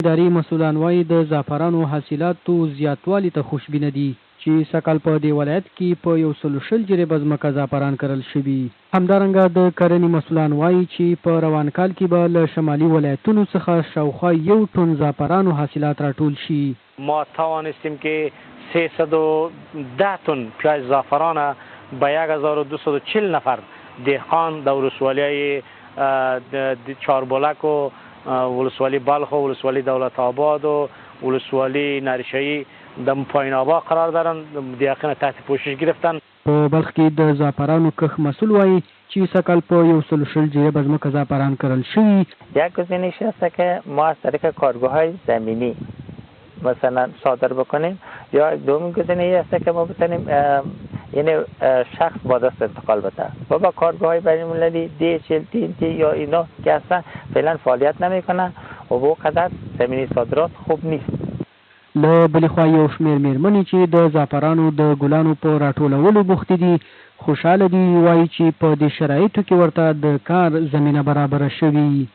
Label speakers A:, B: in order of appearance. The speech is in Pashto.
A: اداري مسؤلان وایي د زعفرانو حاصلاتو زیاتوالي ته خوشبینه دي چې سږکال په دې ولایت کې په 120 جریبه ځمکه زعفران کرل شوي. همدارنګه د کرنې مسؤلان وایي چې په روان کال کې به له شمالي ولایتونو څخه شاوخوا 1 ټن زعفرانو حاصلات راټول شي.
B: ما توانستیم که 310 تن پیاز زعفران به 1240 نفر دهقان در ولسوالی چهاربلک و ولسوالی بلخ و ولسوالی دولت آباد و ولسوالی نریشه‌ای در پایین آبا قرار دارند، دیقین تحت پوشش گرفتن.
A: په بلخ کې د زعفرانو کښت مسئول وایي چې سږکال په 140 جریبه ځمکه زعفران کرل شوي.
C: یک گزینش است که ما از طریق کارگاه‌های زمینی مثلا صادر بکنیم، یا دوم گزینه است که ما بتونیم یعنی شخص با دست انتقال بده و با کارگاه‌های بین‌المللی DHL یا اینا که اصلا فعلا فعالیت نمیکنن و با قدر زمینی صادرات خوب نیست.
A: له بلې خوا یو شمېر مېرمنې چې د زعفرانو د ګلانو په راټولولو بوختې دي خوشحاله دي، وایي چې په دې شرایطو کې ورته د کار زمینه برابره شوې.